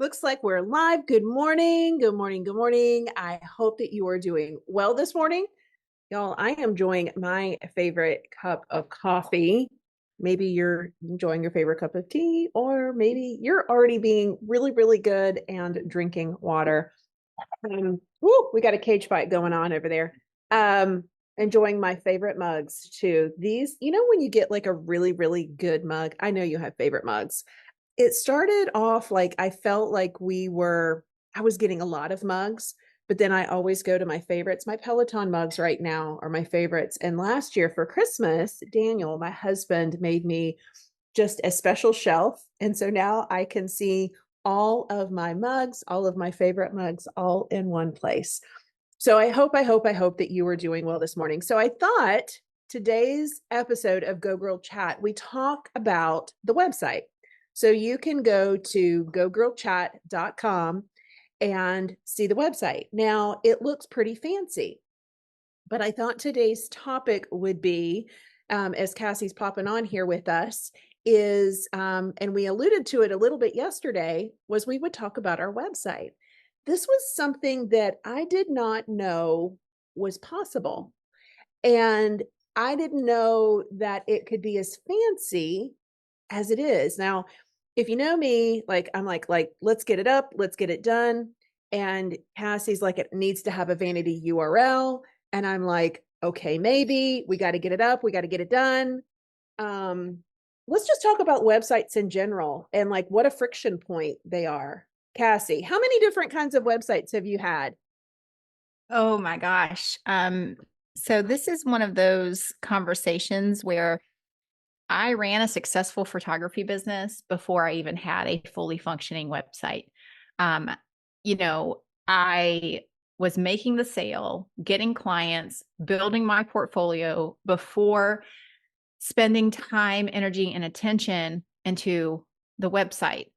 Looks like we're live. Good morning. Good morning. Good morning. I hope that you are doing well this morning. Y'all, I am enjoying my favorite cup of coffee. Maybe you're enjoying your favorite cup of tea, or maybe you're already being really, really good and drinking water. We got a cage fight going on over there. Um, Enjoying my favorite mugs too. These, when you get like a really, really good mug, I know you have favorite mugs. It started off like I felt like I was getting a lot of mugs, but then I always go to my favorites. My Peloton mugs right now are my favorites. And last year for Christmas, Daniel, my husband, made me just a special shelf. And so now I can see all of my mugs, all of my favorite mugs, all in one place. So I hope that you are doing well this morning. So I thought today's episode of Go Girl Chat, we talk about the website. So you can go to gogirlchat.com and see the website. Now, it looks pretty fancy, but I thought today's topic would be, as Cassie's popping on here with us, and we alluded to it a little bit yesterday, was we would talk about our website. This was something that I did not know was possible. And I didn't know that it could be as fancy as it is. Now, if you know me, like I'm like, let's get it up, let's get it done. And Cassie's like, it needs to have a vanity URL. And I'm like, okay, maybe we got to get it up, we got to get it done. Um, let's just talk about websites in general and like what a friction point they are. Cassie, how many different kinds of websites have you had? Oh my gosh. So this is one of those conversations where I ran a successful photography business before I even had a fully functioning website. Um, I was making the sale, getting clients, building my portfolio before spending time, energy, and attention into the website.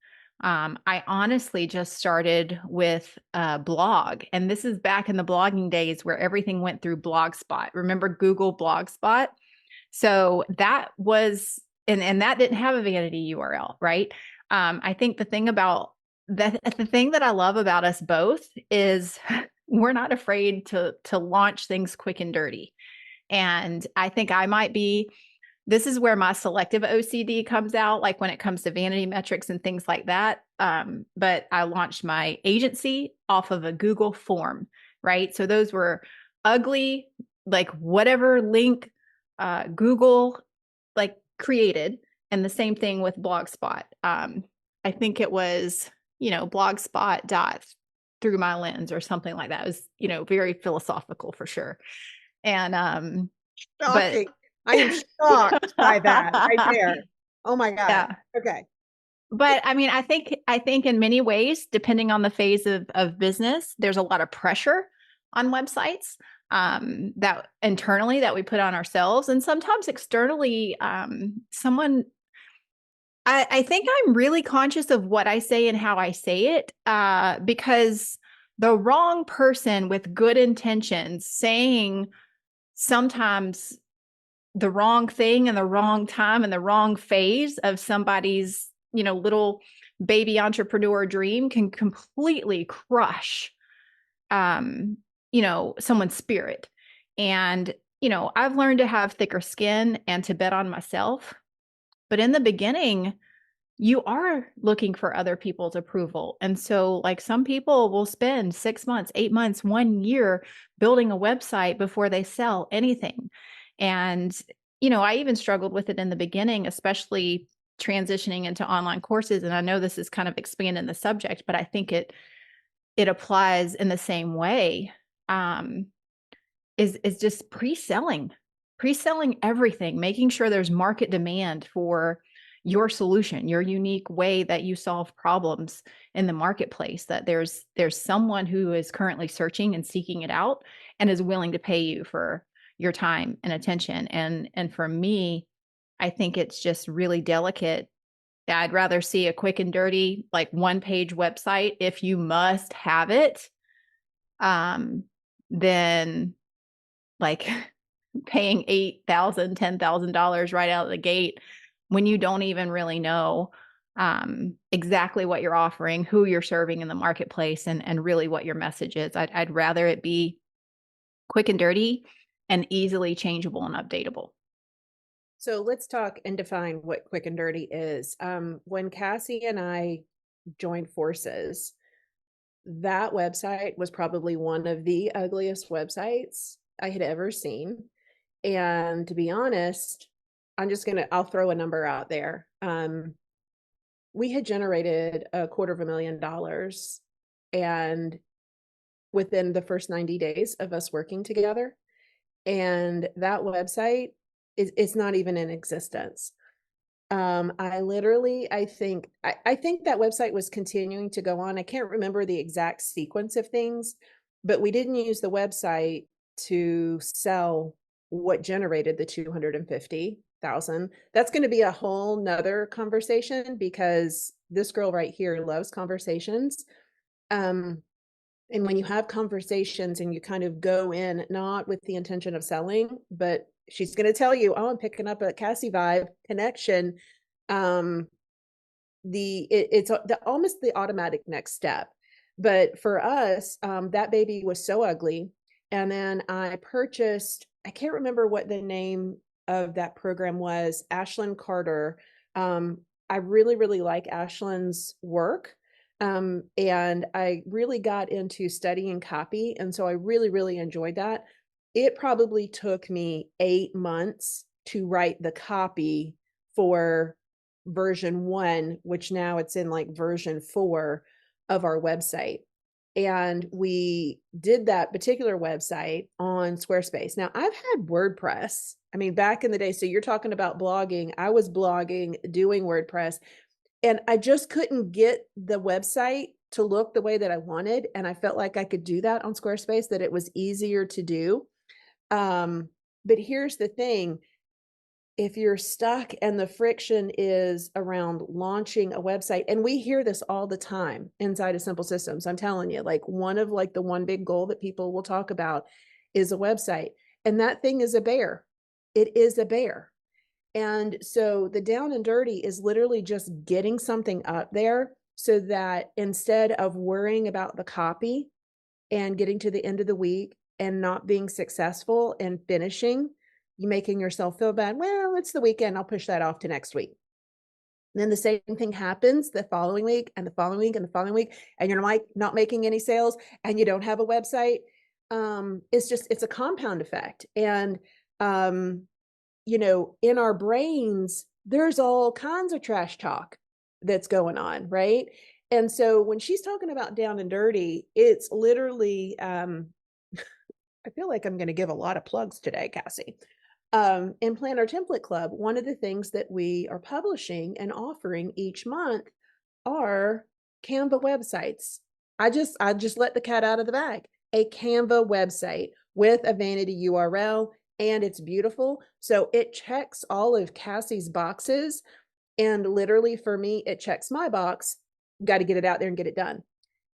I honestly just started with a blog, and this is back in the blogging days where everything went through Blogspot. Remember Google Blogspot? So that was, and that didn't have a vanity URL, right? I think the thing that I love about us both is we're not afraid to launch things quick and dirty. And I think I might be this is where my selective OCD comes out, like when it comes to vanity metrics and things like that. But I launched my agency off of a Google form, right? So those were ugly, like whatever link Google like created. And the same thing with Blogspot. I think it was, Blogspot dot through my lens or something like that. It was, very philosophical for sure. And but Shocking. I am shocked by that right there. Oh my God. yeah. Okay. But I mean, I think in many ways, depending on the phase of business, there's a lot of pressure on websites that internally that we put on ourselves, and sometimes externally. I think I'm really conscious of what I say and how I say it, because the wrong person with good intentions saying sometimes the wrong thing in the wrong time and the wrong phase of somebody's, little baby entrepreneur dream can completely crush, someone's spirit. And, I've learned to have thicker skin and to bet on myself. But in the beginning, you are looking for other people's approval. And so, like, some people will spend 6 months, 8 months, 1 year building a website before they sell anything. And, I even struggled with it in the beginning, especially transitioning into online courses. And I know this is kind of expanding the subject, but I think it applies in the same way. Um, is just pre-selling everything, making sure there's market demand for your solution, your unique way that you solve problems in the marketplace, that there's someone who is currently searching and seeking it out and is willing to pay you for your time and attention. And for me, I think it's just really delicate. I'd rather see a quick and dirty, like one page website if you must have it, than like paying $8,000, $10,000 right out of the gate when you don't even really know exactly what you're offering, who you're serving in the marketplace, and really what your message is. I'd rather it be quick and dirty and easily changeable and updatable. So let's talk and define what quick and dirty is. When Cassie and I joined forces, that website was probably one of the ugliest websites I had ever seen. And to be honest, I'll throw a number out there. We had generated $250,000 and within the first 90 days of us working together. And that website is not even in existence. I think that website was continuing to go on. I can't remember the exact sequence of things, but we didn't use the website to sell what generated the 250,000. That's going to be a whole nother conversation because this girl right here loves conversations. Um, and when you have conversations and you kind of go in not with the intention of selling, but she's going to tell you, oh, I'm picking up a Cassie vibe connection. Um, it's almost the automatic next step. But for us, that baby was so ugly. And then I purchased, I can't remember what the name of that program was, Ashlyn Carter. I really, really like Ashlyn's work. And I really got into studying copy. And so I really, really enjoyed that. It probably took me 8 months to write the copy for version 1, which now it's in like version 4 of our website. And we did that particular website on Squarespace. Now, I've had WordPress. I mean, back in the day, so you're talking about blogging. I was blogging, doing WordPress, and I just couldn't get the website to look the way that I wanted. And I felt like I could do that on Squarespace, that it was easier to do. But here's the thing. If you're stuck and the friction is around launching a website, and we hear this all the time inside of Simple Systems, I'm telling you, like the one big goal that people will talk about is a website. And that thing is a bear. It is a bear. And so the down and dirty is literally just getting something up there so that instead of worrying about the copy and getting to the end of the week and not being successful and finishing, you making yourself feel bad. Well, it's the weekend. I'll push that off to next week. And then the same thing happens the following week and the following week and the following week, and you're like not making any sales and you don't have a website. It's a compound effect. And, in our brains, there's all kinds of trash talk that's going on, right? And so when she's talking about down and dirty, it's literally, I feel like I'm going to give a lot of plugs today, Cassie. In Planner Template Club, one of the things that we are publishing and offering each month are Canva websites. I just let the cat out of the bag. A Canva website with a vanity URL, and it's beautiful. So it checks all of Cassie's boxes. And literally for me, it checks my box. Got to get it out there and get it done.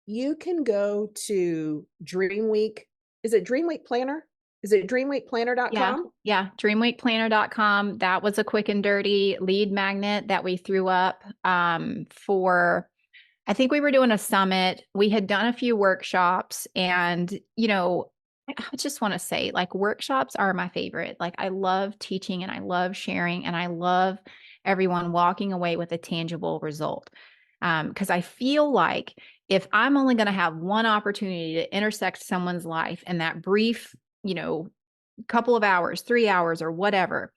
You can go to Dreamweek. Is it Dreamweek Planner? Is it Yeah, dreamweekplanner.com? yeah. Dreamweekplanner.com. That was a quick and dirty lead magnet that we threw up for, I think we were doing a summit. We had done a few workshops, and, I just want to say, like, workshops are my favorite. Like, I love teaching and I love sharing and I love everyone walking away with a tangible result. Because I feel like if I'm only going to have one opportunity to intersect someone's life in that brief, couple of hours, 3 hours, or whatever,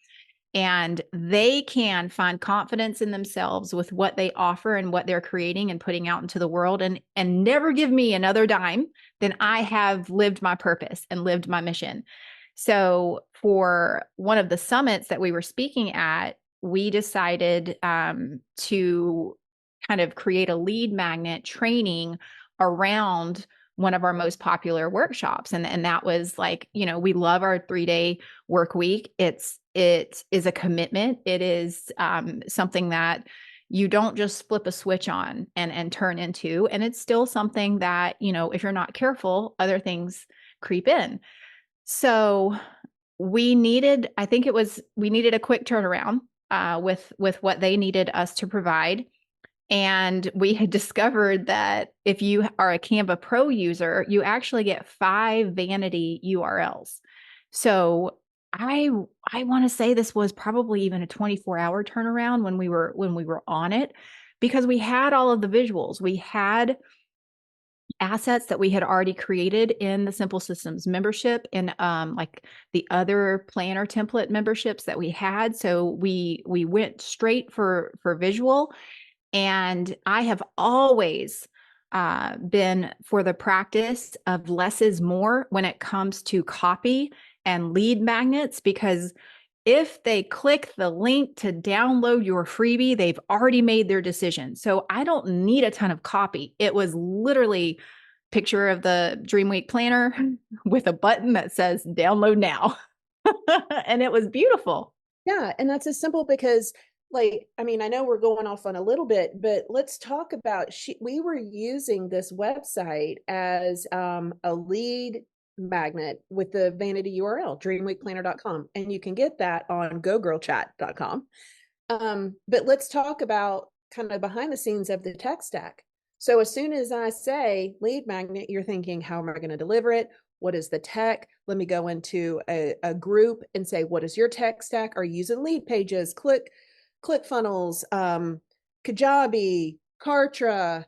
and they can find confidence in themselves with what they offer and what they're creating and putting out into the world, and never give me another dime, then I have lived my purpose and lived my mission. So for one of the summits that we were speaking at, we decided to kind of create a lead magnet training around one of our most popular workshops. And that was like, we love our 3-day work week. It is a commitment. It is something that you don't just flip a switch on and turn into. And it's still something that, if you're not careful, other things creep in. So we needed a quick turnaround with what they needed us to provide. And we had discovered that if you are a Canva Pro user, you actually get 5 vanity URLs. So I I want to say this was probably even a 24-hour turnaround when we were on it, because we had all of the visuals. We had assets that we had already created in the Simple Systems membership and like the other planner template memberships that we had. So we went straight for visual. And I have always been for the practice of less is more when it comes to copy and lead magnets, because if they click the link to download your freebie, they've already made their decision. So I don't need a ton of copy. It was literally picture of the Dream Week planner with a button that says download now. And it was beautiful. Yeah, and that's as simple because like I mean, I know we're going off on a little bit, but let's talk about we were using this website as a lead magnet with the vanity URL, dreamweekplanner.com, and you can get that on gogirlchat.com. But let's talk about kind of behind the scenes of the tech stack. So as soon as I say lead magnet, you're thinking, how am I going to deliver it? What is the tech? Let me go into a group and say, what is your tech stack? Are you using lead pages, ClickFunnels, Kajabi, Kartra,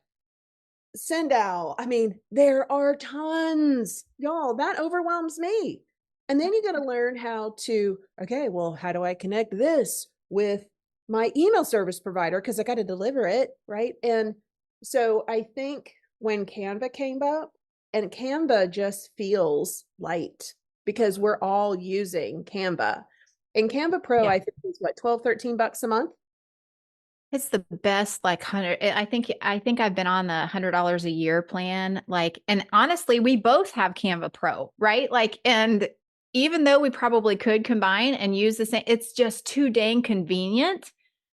send out? I mean, there are tons, y'all. That overwhelms me. And then you got to learn how to, okay, well, how do I connect this with my email service provider? Because I got to deliver it, right? And so I think when Canva came up, and Canva just feels light because we're all using Canva. And Canva Pro, Yeah. I think is what, 12, $13 a month? It's the best, like 100. I think I've been on the $100 a year plan. Like, and honestly, we both have Canva Pro, right? Like, and even though we probably could combine and use the same, it's just too dang convenient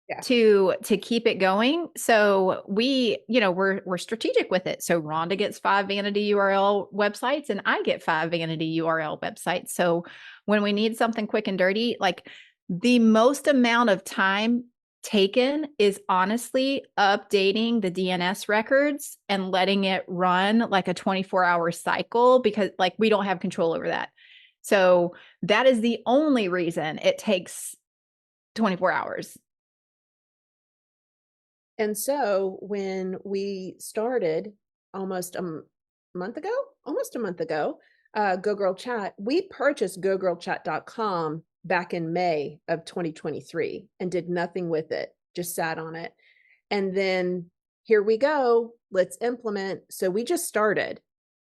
Yeah. to keep it going. So we're strategic with it. So Rhonda gets 5 vanity URL websites and I get 5 vanity URL websites. So when we need something quick and dirty, like the most amount of time taken is honestly updating the DNS records and letting it run like a 24-hour cycle, because like we don't have control over that. So that is the only reason it takes 24 hours. And so when we started almost month ago, almost a month ago, Go Girl Chat, we purchased gogirlchat.com back in May of 2023 and did nothing with it, just sat on it. And then here we go, let's implement. So we just started.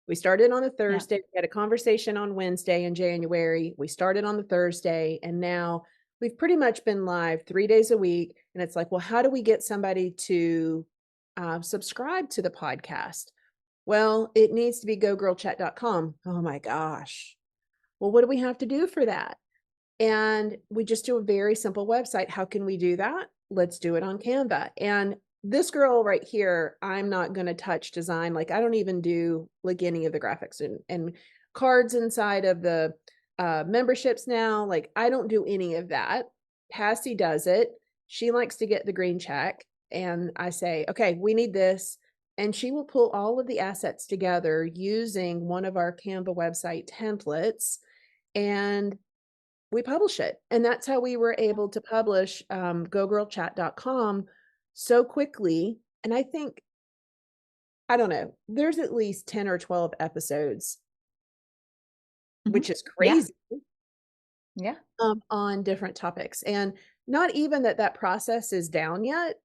We started on a Yeah. Thursday. We had a conversation on Wednesday in January. We started on the Thursday, and now we've pretty much been live 3 days a week. And it's like, well, how do we get somebody to subscribe to the podcast? Well, it needs to be gogirlchat.com. Oh my gosh. Well, what do we have to do for that? And we just do a very simple website. How can we do that? Let's do it on Canva. And this girl right here, I'm not going to touch design. Like I don't even do like any of the graphics and cards inside of the memberships now. Like I don't do any of that. Cassie does it. She likes to get the green check. And I say, okay, we need this. And she will pull all of the assets together using one of our Canva website templates. And we publish it. And that's how we were able to publish gogirlchat.com so quickly. And I think, I don't know, there's at least 10 or 12 episodes, Mhm. which is Yeah. crazy, Yeah. on different topics. And not even that process is down yet.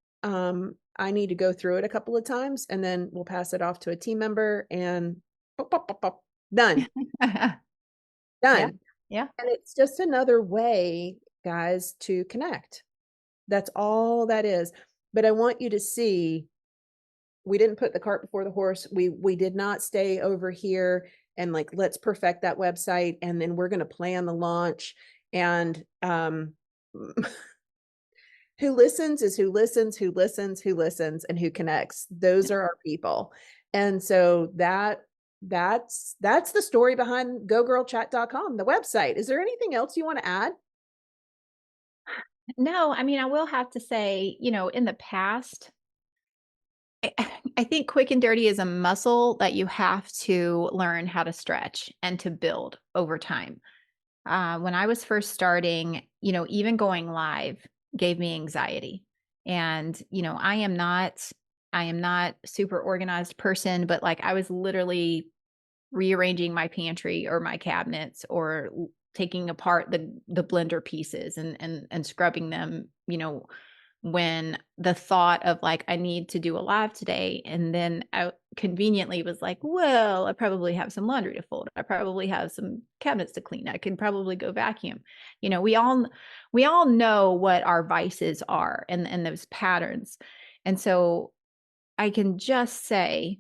I need to go through it a couple of times and then we'll pass it off to a team member and pop, pop, pop, pop, done, Yeah. done. Yeah. And it's just another way, guys, to connect. That's all that is. But I want you to see, we didn't put the cart before the horse. We did not stay over here and like, let's perfect that website and then we're going to plan the launch. And who listens is who listens, who listens, who listens, and who connects. Those are our people. And so that's the story behind gogirlchat.com, the website. Is there anything else you want to add? No, I mean, I will have to say, in the past, I think quick and dirty is a muscle that you have to learn how to stretch and to build over time. When I was first starting, even going live gave me anxiety. And, I am not super organized person, but like I was literally rearranging my pantry or my cabinets or taking apart the blender pieces and scrubbing them, when the thought of like I need to do a live today, and then I conveniently was like, well, I probably have some laundry to fold, I probably have some cabinets to clean, I can probably go vacuum. We all know what our vices are and those patterns. And so I can just say,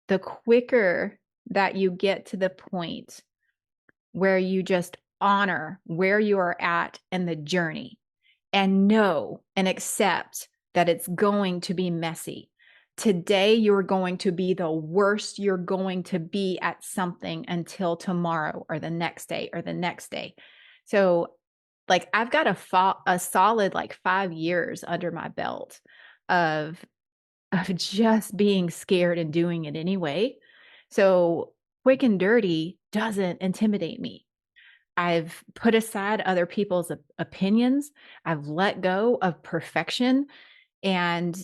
the quicker that you get to the point where you just honor where you are at in the journey and know and accept that it's going to be messy. Today, you're going to be the worst you're going to be at something until tomorrow or the next day or the next day. So, like, I've got a solid like 5 years under my belt of just being scared and doing it anyway. So, quick and dirty doesn't intimidate me. I've put aside other people's opinions. I've let go of perfection. And,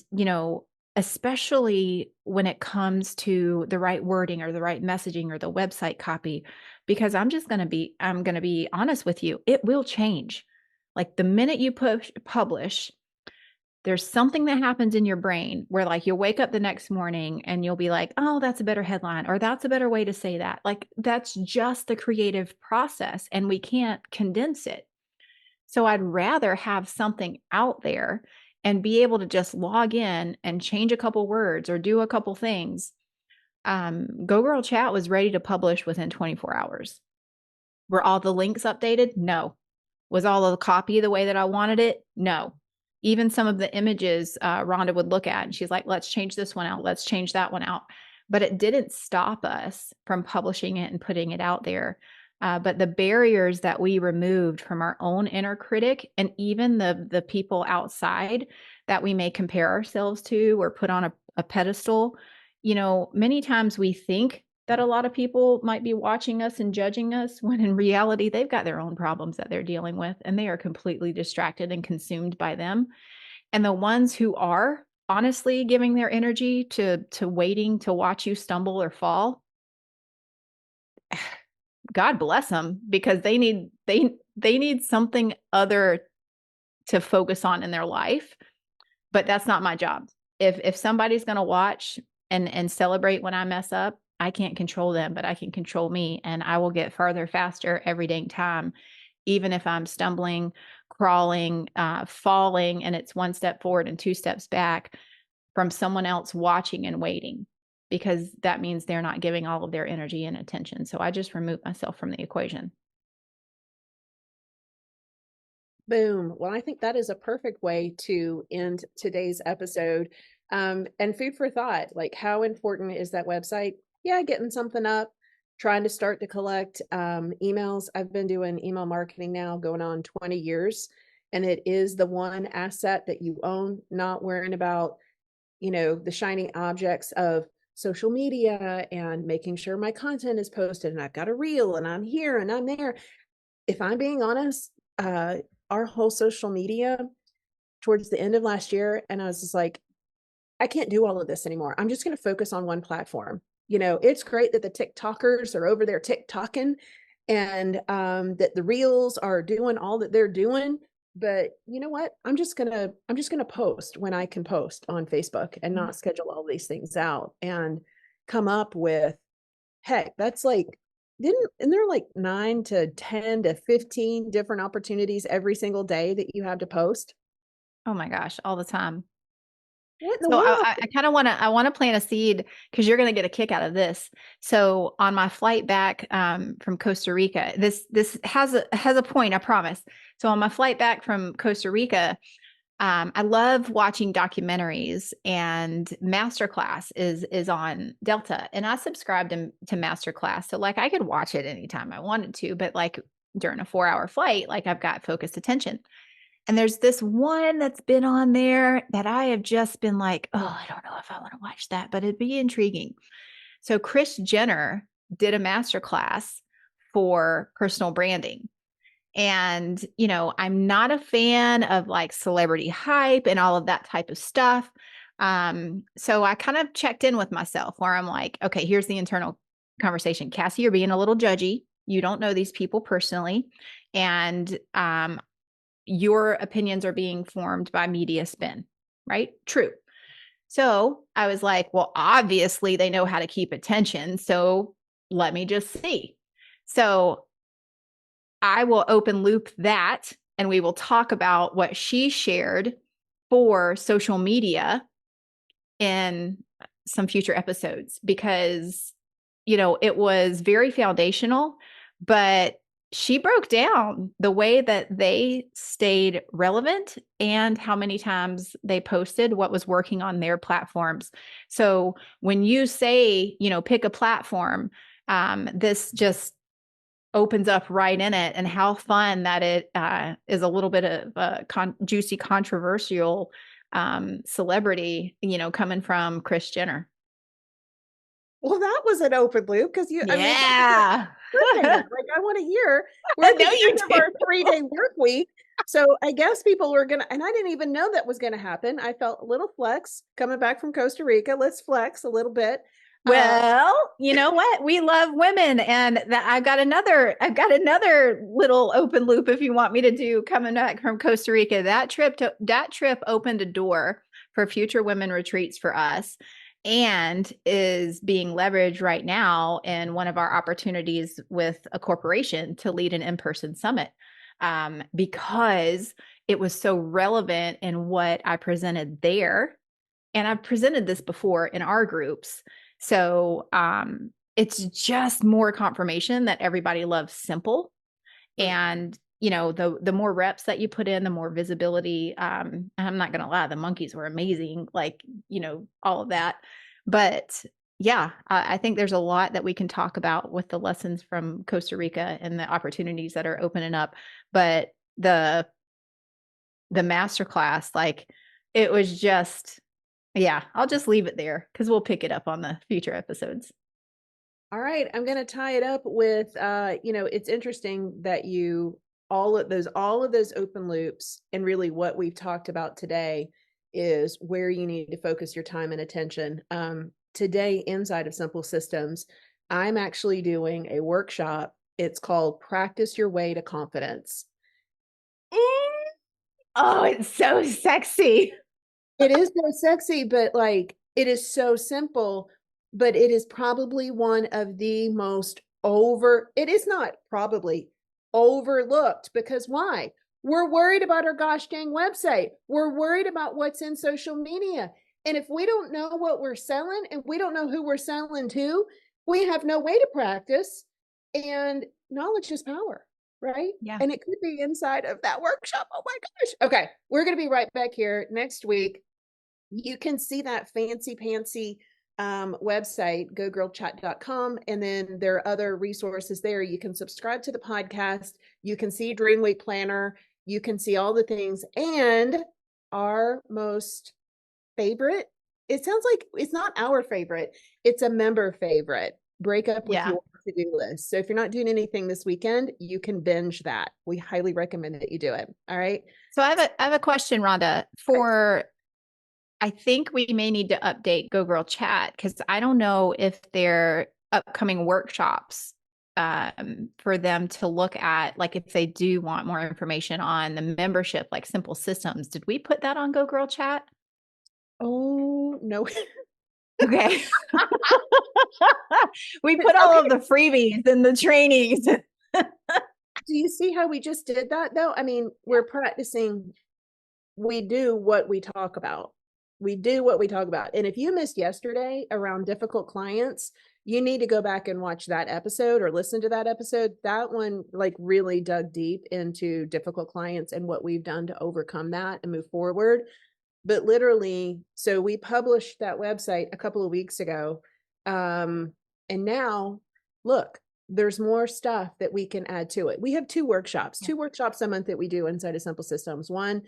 especially when it comes to the right wording or the right messaging or the website copy, because I'm going to be honest with you, it will change. Like the minute you publish, there's something that happens in your brain where like you'll wake up the next morning and you'll be like, oh, that's a better headline, or that's a better way to say that. Like that's just the creative process and we can't condense it. So I'd rather have something out there and be able to just log in and change a couple words or do a couple things. Go Girl Chat was ready to publish within 24 hours. Were all the links updated? No. Was all of the copy the way that I wanted it? No. Even some of the images Rhonda would look at and she's like, let's change this one out. Let's change that one out. But it didn't stop us from publishing it and putting it out there. But the barriers that we removed from our own inner critic and even the people outside that we may compare ourselves to or put on a pedestal, many times we think that a lot of people might be watching us and judging us when in reality they've got their own problems that they're dealing with and they are completely distracted and consumed by them. And the ones who are honestly giving their energy to waiting to watch you stumble or fall, God bless them, because they need something other to focus on in their life. But that's not my job. If somebody's going to watch and celebrate when I mess up, I can't control them, but I can control me, and I will get farther faster every dang time, even if I'm stumbling, crawling, falling, and it's one step forward and two steps back from someone else watching and waiting, because that means they're not giving all of their energy and attention. So I just remove myself from the equation. Boom. Well, I think that is a perfect way to end today's episode. And food for thought, like how important is that website? Yeah, getting something up, trying to start to collect emails. I've been doing email marketing now going on 20 years, and it is the one asset that you own, not worrying about, the shiny objects of social media and making sure my content is posted and I've got a reel and I'm here and I'm there. If I'm being honest, our whole social media towards the end of last year, and I was just like, I can't do all of this anymore. I'm just going to focus on one platform. It's great that the TikTokers are over there TikToking and that the reels are doing all that they're doing. But you know what? I'm just gonna post when I can post on Facebook and not schedule all these things out and come up with, heck, that's like, and there are like 9 to 10 to 15 different opportunities every single day that you have to post. Oh my gosh, all the time. What in the So world? I kind of want to plant a seed because you're going to get a kick out of this. So on my flight back from Costa Rica, this has a point, I promise. So on my flight back from Costa Rica, I love watching documentaries, and Masterclass is on Delta, and I subscribed to Masterclass, so like I could watch it anytime I wanted to, but like during a 4-hour flight, like I've got focused attention. And there's this one that's been on there that I have just been like, oh, I don't know if I want to watch that, but it'd be intriguing. So Kris Jenner did a masterclass for personal branding. And, I'm not a fan of like celebrity hype and all of that type of stuff. So I kind of checked in with myself where I'm like, okay, here's the internal conversation. Cassie, you're being a little judgy. You don't know these people personally. And your opinions are being formed by media spin, right? True. So I was like, well, obviously they know how to keep attention. So let me just see. So I will open loop that and we will talk about what she shared for social media in some future episodes because, it was very foundational, but she broke down the way that they stayed relevant and how many times they posted what was working on their platforms. So when you say, pick a platform, this just opens up right in it, and how fun that it is a little bit of a juicy, controversial celebrity, coming from Kris Jenner. Well, that was an open loop because I mean, Yeah. like I want to hear. We're I at the know you end of do. our 3-day work week. So I guess people were gonna, and I didn't even know that was gonna happen. I felt a little flex coming back from Costa Rica. Let's flex a little bit. Uh, Well, you know what? We love women, and that I've got another little open loop if you want me to do coming back from Costa Rica. That trip opened a door for future women retreats for us and is being leveraged right now in one of our opportunities with a corporation to lead an in-person summit. Because it was so relevant in what I presented there. And I've presented this before in our groups. So it's just more confirmation that everybody loves simple. And the more reps that you put in, the more visibility. I'm not gonna lie, the monkeys were amazing, like all of that. But yeah, I think there's a lot that we can talk about with the lessons from Costa Rica and the opportunities that are opening up. But the masterclass, like it was just, yeah, I'll just leave it there because we'll pick it up on the future episodes. all right, I'm gonna tie it up with it's interesting that you all of those open loops and really what we've talked about today is where you need to focus your time and attention. Today inside of Simple Systems, I'm actually doing a workshop. It's called Practice Your Way to Confidence. Oh, it's so sexy. It is so sexy, but like it is so simple, but it is probably one of the most it is not probably overlooked because why? We're worried about our gosh dang website. We're worried about what's in social media. And if we don't know what we're selling and we don't know who we're selling to, we have no way to practice. And knowledge is power, right? Yeah. And it could be inside of that workshop. Oh my gosh. Okay. We're going to be right back here next week. You can see that fancy pantsy website, gogirlchat.com. And then there are other resources there. You can subscribe to the podcast. You can see Dream Week Planner. You can see all the things. And our most favorite, it sounds like it's not our favorite, it's a member favorite. Break up with Yeah. your to-do list. So if you're not doing anything this weekend, you can binge that. We highly recommend that you do it. All right. So I have a question, Rhonda. I think we may need to update Go Girl Chat because I don't know if there are upcoming workshops for them to look at, like if they do want more information on the membership, like Simple Systems. Did we put that on Go Girl Chat? Oh no. Okay. We put all of the freebies and the trainings. Do you see how we just did that though? I mean, we're practicing, we do what we talk about. We do what we talk about. And if you missed yesterday around difficult clients, you need to go back and watch that episode or listen to that episode. That one like really dug deep into difficult clients and what we've done to overcome that and move forward. But literally, so we published that website a couple of weeks ago. And now look, there's more stuff that we can add to it. We have Yeah. two workshops a month that we do inside of Simple Systems. One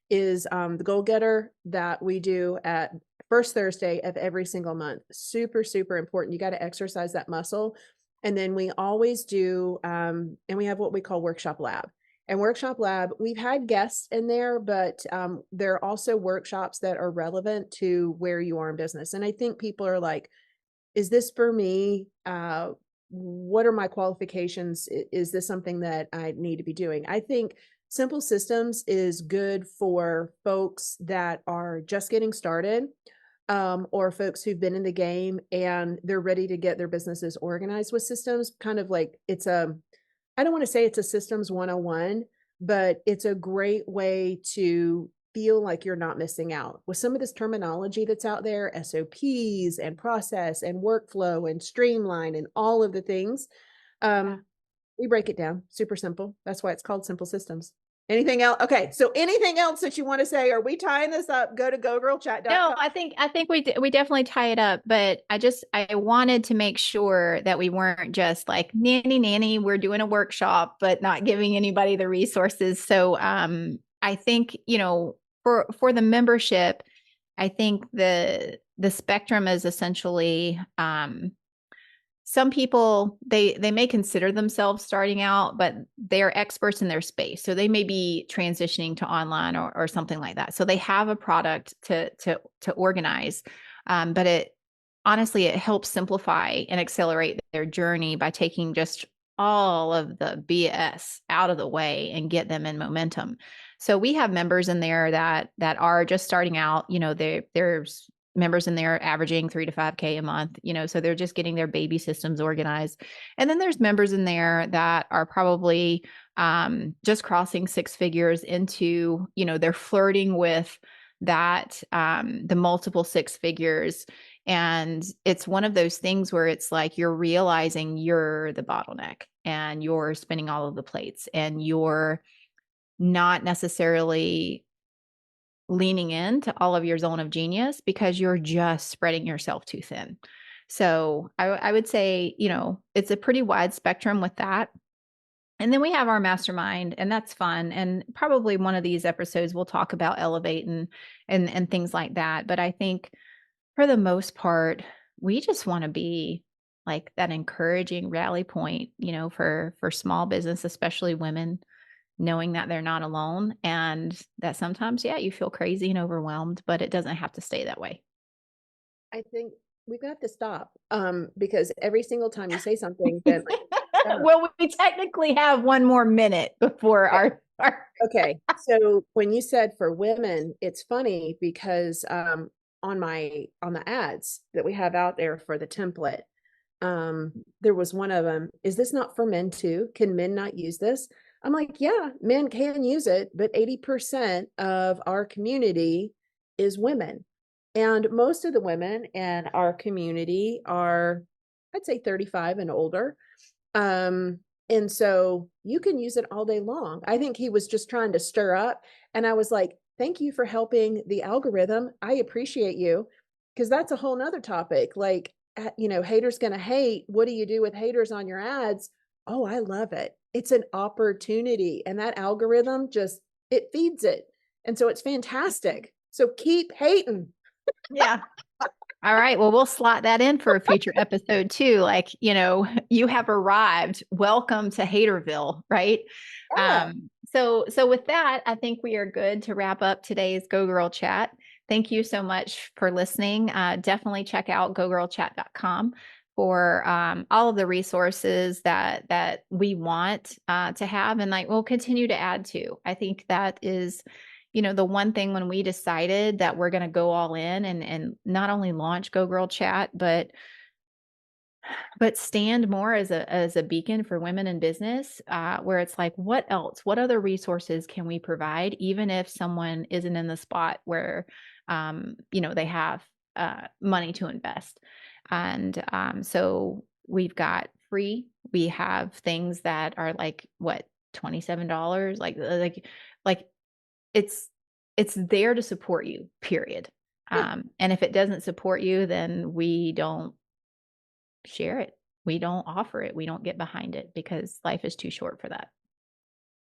is the Goal Getter that we do at first Thursday of every single month. Super, super important. You got to exercise that muscle. And then we always do, and we have what we call Workshop Lab. And Workshop Lab, we've had guests in there, but there are also workshops that are relevant to where you are in business. And I think people are like, is this for me? What are my qualifications? Is this something that I need to be doing? I think Simple Systems is good for folks that are just getting started, or folks who've been in the game and they're ready to get their businesses organized with systems. Kind of like I don't want to say it's a systems 101, but it's a great way to feel like you're not missing out with some of this terminology that's out there, SOPs and process and workflow and streamline and all of the things. Yeah. We break it down super simple. That's why it's called Simple Systems. Anything else? Okay. So anything else that you want to say? Are we tying this up? Go to No, gogirlchat.com. I think we definitely tie it up, but I wanted to make sure that we weren't just like nanny, we're doing a workshop, but not giving anybody the resources. So I think, for the membership, I think the spectrum is essentially some people they may consider themselves starting out, but they're experts in their space, so they may be transitioning to online or something like that, so they have a product to organize, but it honestly it helps simplify and accelerate their journey by taking just all of the BS out of the way and get them in momentum. So we have members in there that are just starting out. There's members in there averaging 3 to 5K a month, so they're just getting their baby systems organized. And then there's members in there that are probably just crossing 6 figures into, they're flirting with that, the multiple 6 figures. And it's one of those things where it's like you're realizing you're the bottleneck and you're spinning all of the plates and you're not necessarily leaning into all of your zone of genius because you're just spreading yourself too thin. So I would say, it's a pretty wide spectrum with that. And then we have our mastermind, and that's fun. And probably one of these episodes we'll talk about Elevate and things like that. But I think for the most part, we just want to be like that encouraging rally point, for small business, especially women, knowing that they're not alone and that sometimes, yeah, you feel crazy and overwhelmed, but it doesn't have to stay that way. I think we've got to stop, because every single time you say something, then like, stop. Well, we technically have one more minute before Okay. our Okay. So when you said for women, it's funny because on the ads that we have out there for the template, there was one of them, is this not for men too? Can men not use this? I'm like, yeah, men can use it, but 80% of our community is women. And most of the women in our community are, I'd say 35 and older. Um, and so you can use it all day long. I think he was just trying to stir up. And I was like, thank you for helping the algorithm. I appreciate you. Because that's a whole nother topic. Like, haters gonna hate. What do you do with haters on your ads? Oh, I love it. It's an opportunity. And that algorithm just it feeds it. And so it's fantastic. So keep hating. yeah. All right. Well, we'll slot that in for a future episode too. Like, you have arrived. Welcome to Haterville, right? Yeah. So with that, I think we are good to wrap up today's Go Girl Chat. Thank you so much for listening. Definitely check out gogirlchat.com for all of the resources that we want to have, and like we'll continue to add to. I think that is the one thing when we decided that we're going to go all in and not only launch Go Girl Chat, but stand more as a beacon for women in business, where it's like, what else? What other resources can we provide, even if someone isn't in the spot where, they have money to invest? And so we've got free. We have things that are like what $27, like it's there to support you, period. And if it doesn't support you, then we don't share it. we don't offer it. We don't get behind it because life is too short for that.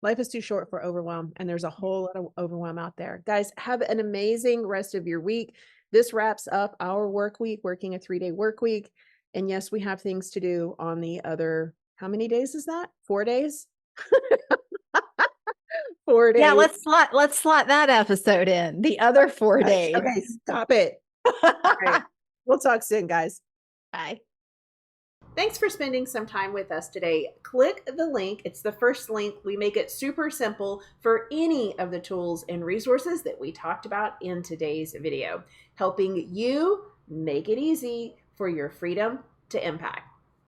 Life is too short for overwhelm, and there's a whole lot of overwhelm out there. Guys, have an amazing rest of your week. This wraps up our work week, working a 3-day work week. And yes, we have things to do on the other, how many days is that? 4 days? 4 Yeah, days. let's slot that episode in. The other 4 days. Okay, stop it. All right. We'll talk soon, guys. Bye. Thanks for spending some time with us today. Click the link. It's the first link. We make it super simple for any of the tools and resources that we talked about in today's video, helping you make it easy for your freedom to impact.